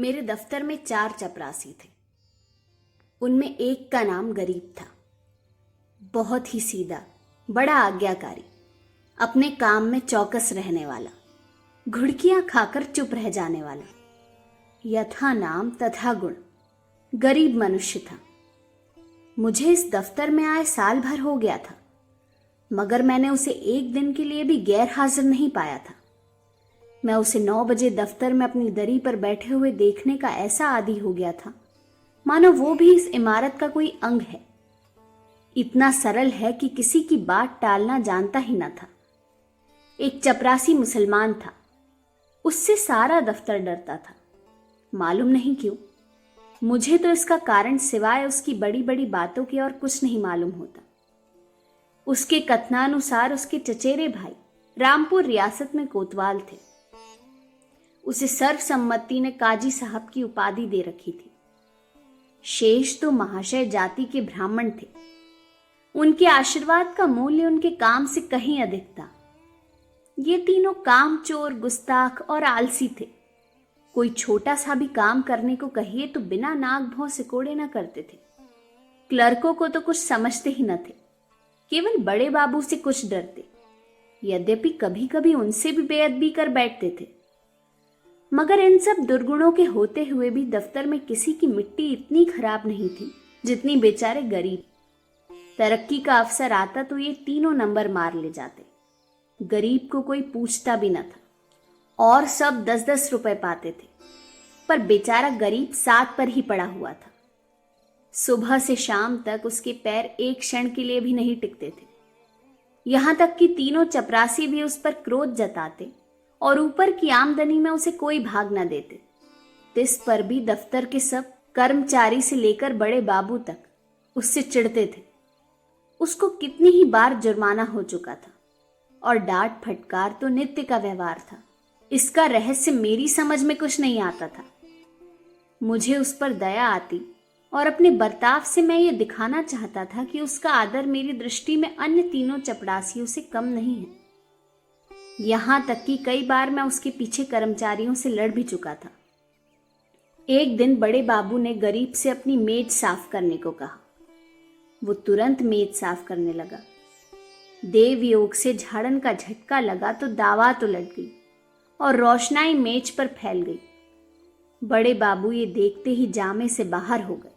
मेरे दफ्तर में 4 चपरासी थे। उनमें एक का नाम गरीब था। बहुत ही सीधा, बड़ा आज्ञाकारी, अपने काम में चौकस रहने वाला, घुड़कियां खाकर चुप रह जाने वाला, यथा नाम तथा गुण, गरीब मनुष्य था। मुझे इस दफ्तर में आए साल भर हो गया था, मगर मैंने उसे एक दिन के लिए भी गैर हाजिर नहीं पाया था। मैं उसे 9 बजे दफ्तर में अपनी दरी पर बैठे हुए देखने का ऐसा आदी हो गया था मानो वो भी इस इमारत का कोई अंग है। इतना सरल है कि किसी की बात टालना जानता ही न था। एक चपरासी मुसलमान था, उससे सारा दफ्तर डरता था। मालूम नहीं क्यों, मुझे तो इसका कारण सिवाय उसकी बड़ी बड़ी बातों के और कुछ नहीं मालूम होता। उसके कथनानुसार उसके चचेरे भाई रामपुर रियासत में कोतवाल थे। उसे सर्वसम्मति ने काजी साहब की उपाधि दे रखी थी। शेष तो महाशय जाति के ब्राह्मण थे। उनके आशीर्वाद का मूल्य उनके काम से कहीं अधिक था। ये तीनों कामचोर, गुस्ताख और आलसी थे। कोई छोटा सा भी काम करने को कहिए तो बिना नाक भौं सिकोड़े न करते थे। क्लर्कों को तो कुछ समझते ही न थे, केवल बड़े बाबू से कुछ डरते। यद्यपि कभी कभी उनसे भी बेअदबी कर बैठते थे, मगर इन सब दुर्गुणों के होते हुए भी दफ्तर में किसी की मिट्टी इतनी खराब नहीं थी जितनी बेचारे गरीब। तरक्की का अवसर आता तो ये तीनों नंबर मार ले जाते। गरीब को कोई पूछता भी न था, और सब 10-10 रुपए पाते थे, पर बेचारा गरीब 7 पर ही पड़ा हुआ था। सुबह से शाम तक उसके पैर एक क्षण के लिए भी नहीं टिकते थे। यहां तक कि तीनों चपरासी भी उस पर क्रोध जताते और ऊपर की आमदनी में उसे कोई भाग न देते। इस पर भी दफ्तर के सब कर्मचारी से लेकर बड़े बाबू तक उससे चिढ़ते थे। उसको कितनी ही बार जुर्माना हो चुका था और डांट फटकार तो नित्य का व्यवहार था। इसका रहस्य मेरी समझ में कुछ नहीं आता था। मुझे उस पर दया आती और अपने बर्ताव से मैं ये दिखाना चाहता था कि उसका आदर मेरी दृष्टि में अन्य तीनों चपरासियों से कम नहीं है। यहां तक कि कई बार मैं उसके पीछे कर्मचारियों से लड़ भी चुका था। एक दिन बड़े बाबू ने गरीब से अपनी मेज साफ करने को कहा। वो तुरंत मेज साफ करने लगा। देव योग से झाड़न का झटका लगा तो दावात उलट गई और रोशनाई मेज पर फैल गई। बड़े बाबू ये देखते ही जामे से बाहर हो गए।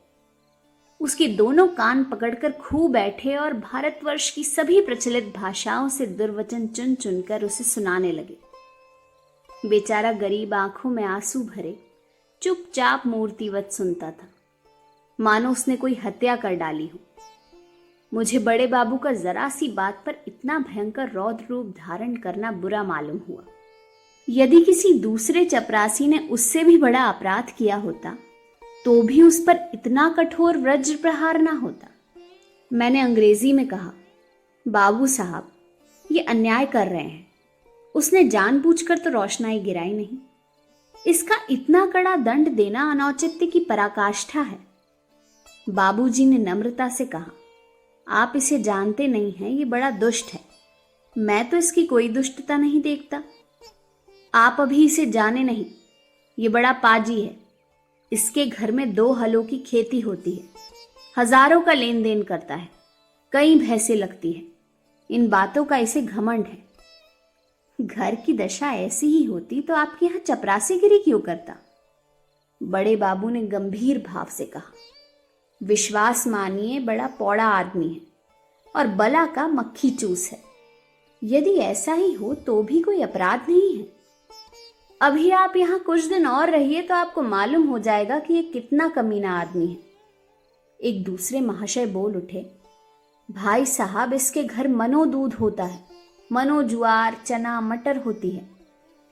उसके दोनों कान पकड़कर खूब बैठे और भारतवर्ष की सभी प्रचलित भाषाओं से दुर्वचन चुन चुनकर उसे सुनाने लगे। बेचारा गरीब आंखों में आंसू भरे चुपचाप मूर्तिवत सुनता था, मानो उसने कोई हत्या कर डाली हो। मुझे बड़े बाबू का जरा सी बात पर इतना भयंकर रौद्र रूप धारण करना बुरा मालूम हुआ। यदि किसी दूसरे चपरासी ने उससे भी बड़ा अपराध किया होता तो भी उस पर इतना कठोर वज्र प्रहार ना होता। मैंने अंग्रेजी में कहा, बाबू साहब ये अन्याय कर रहे हैं। उसने जानबूझकर तो रोशनाई गिराई नहीं। इसका इतना कड़ा दंड देना अनौचित्य की पराकाष्ठा है। बाबूजी ने नम्रता से कहा, आप इसे जानते नहीं हैं, ये बड़ा दुष्ट है। मैं तो इसकी कोई दुष्टता नहीं देखता। आप अभी इसे जाने नहीं, ये बड़ा पाजी है। इसके घर में 2 हलों की खेती होती है, हजारों का लेन देन करता है, कई भैंसें लगती है। इन बातों का इसे घमंड है। घर की दशा ऐसी ही होती तो आपके यहां चपरासीगिरी क्यों करता? बड़े बाबू ने गंभीर भाव से कहा, विश्वास मानिए बड़ा पौड़ा आदमी है और बला का मक्खी चूस है। यदि ऐसा ही हो तो भी कोई अपराध नहीं है। अभी आप यहाँ कुछ दिन और रहिए तो आपको मालूम हो जाएगा कि ये कितना कमीना आदमी है। एक दूसरे महाशय बोल उठे, भाई साहब इसके घर मनो दूध होता है, मनो ज्वार, चना, मटर होती है,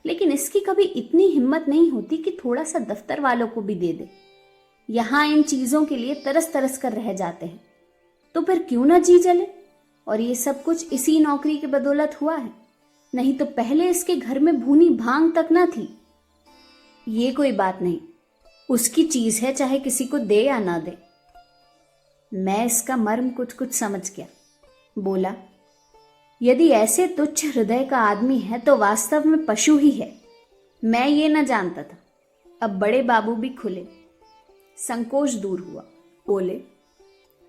लेकिन इसकी कभी इतनी हिम्मत नहीं होती कि थोड़ा सा दफ्तर वालों को भी दे दे। यहाँ इन चीजों के लिए तरस तरस कर रह जाते हैं, तो फिर क्यों ना जी जले। और ये सब कुछ इसी नौकरी के बदौलत हुआ है, नहीं तो पहले इसके घर में भूनी भांग तक ना थी। ये कोई बात नहीं, उसकी चीज है, चाहे किसी को दे या ना दे। मैं इसका मर्म कुछ कुछ समझ गया। बोला, यदि ऐसे तुच्छ हृदय का आदमी है तो वास्तव में पशु ही है। मैं ये न जानता था। अब बड़े बाबू भी खुले, संकोच दूर हुआ। बोले,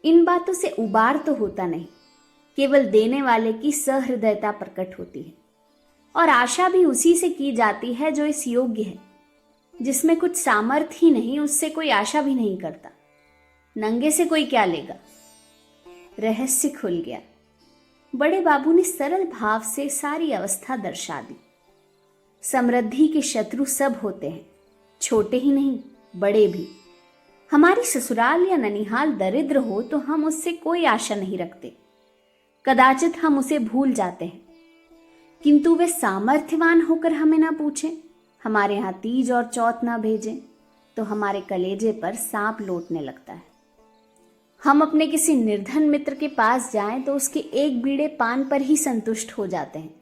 इन बातों से उबार तो होता नहीं, केवल देने वाले की सहृदयता प्रकट होती है। और आशा भी उसी से की जाती है जो इस योग्य है। जिसमें कुछ सामर्थ्य ही नहीं, उससे कोई आशा भी नहीं करता। नंगे से कोई क्या लेगा। रहस्य खुल गया। बड़े बाबू ने सरल भाव से सारी अवस्था दर्शा दी। समृद्धि के शत्रु सब होते हैं, छोटे ही नहीं बड़े भी। हमारी ससुराल या ननिहाल दरिद्र हो तो हम उससे कोई आशा नहीं रखते, कदाचित हम उसे भूल जाते हैं। किंतु वे सामर्थ्यवान होकर हमें ना पूछें, हमारे यहाँ तीज और चौथ ना भेजें, तो हमारे कलेजे पर सांप लौटने लगता है। हम अपने किसी निर्धन मित्र के पास जाएं तो उसके एक बीड़े पान पर ही संतुष्ट हो जाते हैं।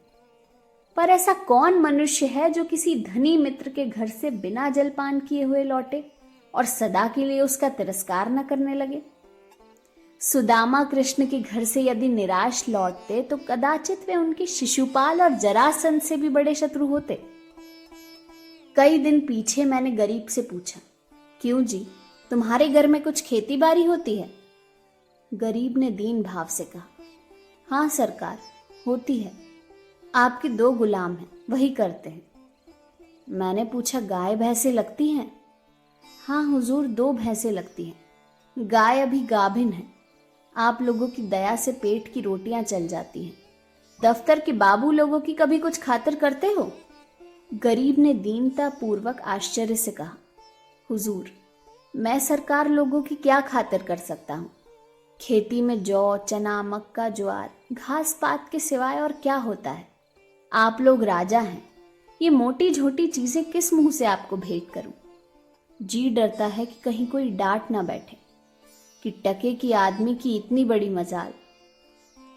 पर ऐसा कौन मनुष्य है जो किसी धनी मित्र के घर से बिना जलपान किए हुए लौटे और सदा के लिए उसका तिरस्कार न करने लगे। सुदामा कृष्ण के घर से यदि निराश लौटते तो कदाचित वे उनके शिशुपाल और जरासंध से भी बड़े शत्रु होते। कई दिन पीछे मैंने गरीब से पूछा, क्यों जी, तुम्हारे घर में कुछ खेती बाड़ी होती है? गरीब ने दीन भाव से कहा, हाँ सरकार, होती है। आपके 2 गुलाम हैं, वही करते हैं। मैंने पूछा, गाय भैंसे लगती हैं? हाँ हुजूर, 2 भैंसे लगती हैं। गाय अभी गाभिन है। आप लोगों की दया से पेट की रोटियां चल जाती हैं। दफ्तर के बाबू लोगों की कभी कुछ खातिर करते हो? गरीब ने दीनता पूर्वक आश्चर्य से कहा, हुजूर, मैं सरकार लोगों की क्या खातिर कर सकता हूँ? खेती में जौ, चना, मक्का, ज्वार, घास पात के सिवाय और क्या होता है? आप लोग राजा हैं, ये मोटी झोटी चीजें किस मुंह से आपको भेंट करूं? जी डरता है कि कहीं कोई डांट ना बैठे कि टके की आदमी की इतनी बड़ी मजाल।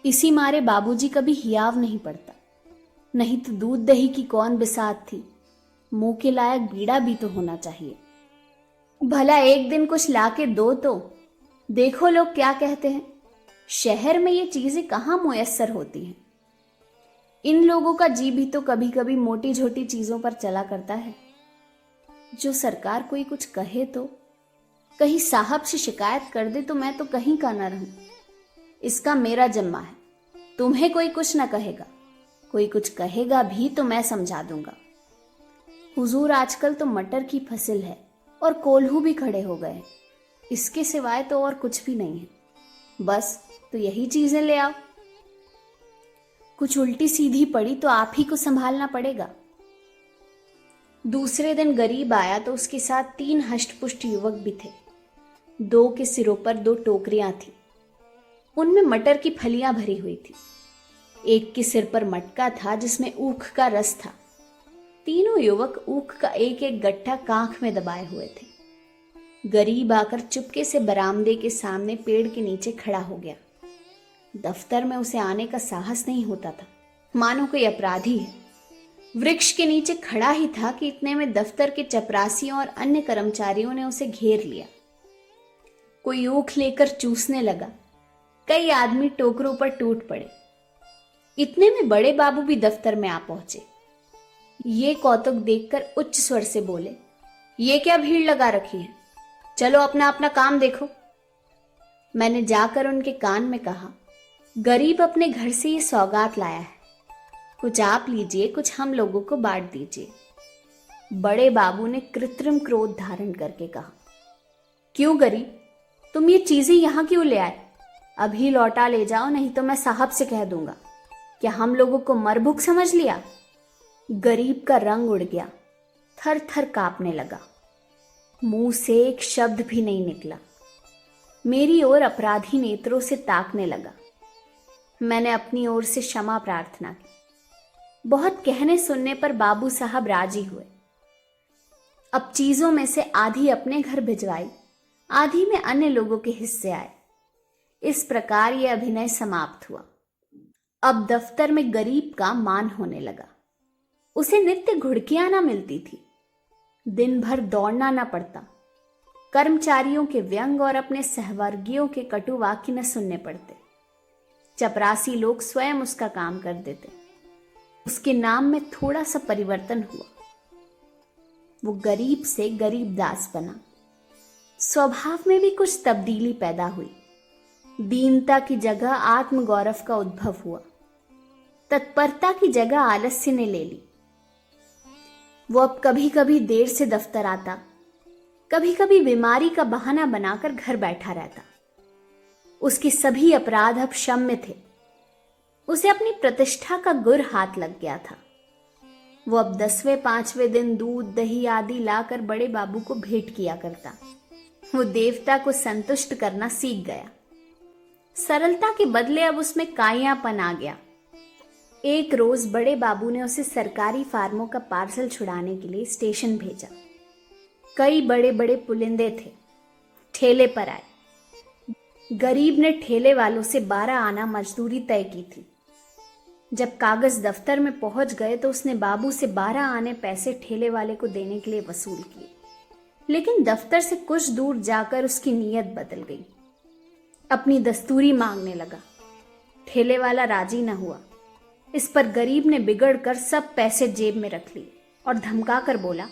इसी मारे बाबूजी कभी हियाव नहीं पड़ता, नहीं तो दूध दही की कौन बिसात थी। मुंह के लायक बीड़ा भी तो होना चाहिए। भला एक दिन कुछ लाके दो तो देखो लोग क्या कहते हैं। शहर में ये चीजें कहाँ मुयस्सर होती हैं। इन लोगों का जी भी तो कभी कभी मोटी झोटी चीजों पर चला करता है। जो सरकार कोई कुछ कहे तो, कहीं साहब से शिकायत कर दे तो मैं तो कहीं का ना रहूं। इसका मेरा जम्मा है, तुम्हें कोई कुछ ना कहेगा। कोई कुछ कहेगा भी तो मैं समझा दूंगा। हुजूर, आजकल तो मटर की फसल है और कोल्हू भी खड़े हो गए। इसके सिवाय तो और कुछ भी नहीं है। बस तो यही चीजें ले आओ। कुछ उल्टी सीधी पड़ी तो आप ही को संभालना पड़ेगा। दूसरे दिन गरीब आया तो उसके साथ 3 हष्टपुष्ट युवक भी थे। 2 के सिरों पर 2 टोकरियां थी, उनमें मटर की फलियां भरी हुई थी। एक के सिर पर मटका था जिसमें ऊख का रस था। तीनों युवक ऊख का एक एक गट्ठा कांख में दबाए हुए थे। गरीब आकर चुपके से बरामदे के सामने पेड़ के नीचे खड़ा हो गया। दफ्तर में उसे आने का साहस नहीं होता था, मानो कोई अपराधी है। वृक्ष के नीचे खड़ा ही था कि इतने में दफ्तर के चपरासियों और अन्य कर्मचारियों ने उसे घेर लिया। कोई ऊख लेकर चूसने लगा। कई आदमी टोकरों पर टूट पड़े। इतने में बड़े बाबू भी दफ्तर में आ पहुंचे। ये कौतुक देखकर उच्च स्वर से बोले, ये क्या भीड़ लगा रखी है, चलो अपना अपना काम देखो। मैंने जाकर उनके कान में कहा, गरीब अपने घर से ये सौगात लाया है, कुछ आप लीजिए, कुछ हम लोगों को बांट दीजिए। बड़े बाबू ने कृत्रिम क्रोध धारण करके कहा, क्यों गरीब, तुम ये चीजें यहां क्यों ले आए? अभी लौटा ले जाओ, नहीं तो मैं साहब से कह दूंगा। क्या हम लोगों को मरभुक समझ लिया? गरीब का रंग उड़ गया, थर थर कांपने लगा। मुंह से एक शब्द भी नहीं निकला। मेरी ओर अपराधी नेत्रों से ताकने लगा। मैंने अपनी ओर से क्षमा प्रार्थना की। बहुत कहने सुनने पर बाबू साहब राजी हुए। अब चीजों में से आधी अपने घर भिजवाई, आधी में अन्य लोगों के हिस्से आए। इस प्रकार यह अभिनय समाप्त हुआ। अब दफ्तर में गरीब का मान होने लगा। उसे नित्य घुड़कियां ना मिलती थी, दिन भर दौड़ना ना पड़ता, कर्मचारियों के व्यंग और अपने सहवर्गियों के कटु वाक्य न सुनने पड़ते। चपरासी लोग स्वयं उसका काम कर देते। उसके नाम में थोड़ा सा परिवर्तन हुआ। वो गरीब से गरीबदास बना। स्वभाव में भी कुछ तब्दीली पैदा हुई। दीनता की जगह आत्मगौरव का उद्भव हुआ। तत्परता की जगह आलस्य ने ले ली। वो अब कभी कभी देर से दफ्तर आता, कभी कभी बीमारी का बहाना बनाकर घर बैठा रहता। उसके सभी अपराध अब क्षम्य थे। उसे अपनी प्रतिष्ठा का गुर हाथ लग गया था। वो अब 10वें 5वें दिन दूध दही आदि लाकर बड़े बाबू को भेंट किया करता। वो देवता को संतुष्ट करना सीख गया। सरलता के बदले अब उसमें कायापन आ गया। एक रोज बड़े बाबू ने उसे सरकारी फार्मों का पार्सल छुड़ाने के लिए स्टेशन भेजा। कई बड़े बड़े पुलिंदे थे, ठेले पर आए। गरीब ने ठेले वालों से 12 आना मजदूरी तय की थी। जब कागज दफ्तर में पहुंच गए तो उसने बाबू से 12 आने पैसे ठेले वाले को देने के लिए वसूल किए। लेकिन दफ्तर से कुछ दूर जाकर उसकी नीयत बदल गई। अपनी दस्तूरी मांगने लगा। ठेले वाला राजी न हुआ। इस पर गरीब ने बिगड़कर सब पैसे जेब में रख लिए और धमका कर बोला,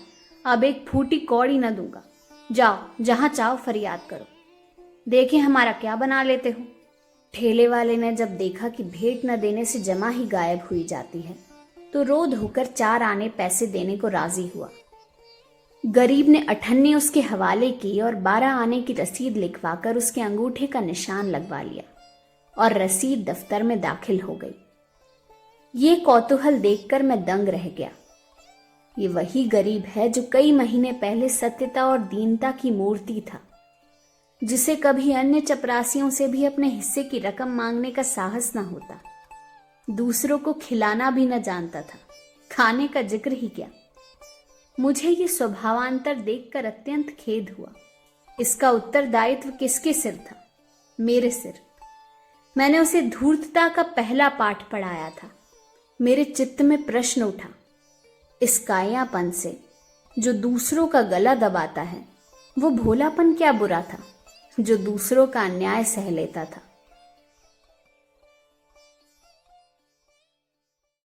अब एक फूटी कौड़ी न दूंगा, जाओ जहां चाहो फरियाद करो, देखें हमारा क्या बना लेते हो। ठेले वाले ने जब देखा कि भेंट न देने से जमा ही गायब हुई जाती है तो रोध होकर 4 आने पैसे देने को राजी हुआ। गरीब ने अठन्नी उसके हवाले की और 12 आने की रसीद लिखवाकर उसके अंगूठे का निशान लगवा लिया और रसीद दफ्तर में दाखिल हो गई। ये कौतूहल देखकर मैं दंग रह गया। ये वही गरीब है जो कई महीने पहले सत्यता और दीनता की मूर्ति था, जिसे कभी अन्य चपरासियों से भी अपने हिस्से की रकम मांगने का साहस न होता। दूसरों को खिलाना भी न जानता था, खाने का जिक्र ही क्या। मुझे ये स्वभावांतर देखकर अत्यंत खेद हुआ। इसका उत्तरदायित्व किसके सिर था? मेरे सिर। मैंने उसे धूर्तता का पहला पाठ पढ़ाया था। मेरे चित्त में प्रश्न उठा, इस कायापन से जो दूसरों का गला दबाता है, वो भोलापन क्या बुरा था जो दूसरों का अन्याय सह लेता था।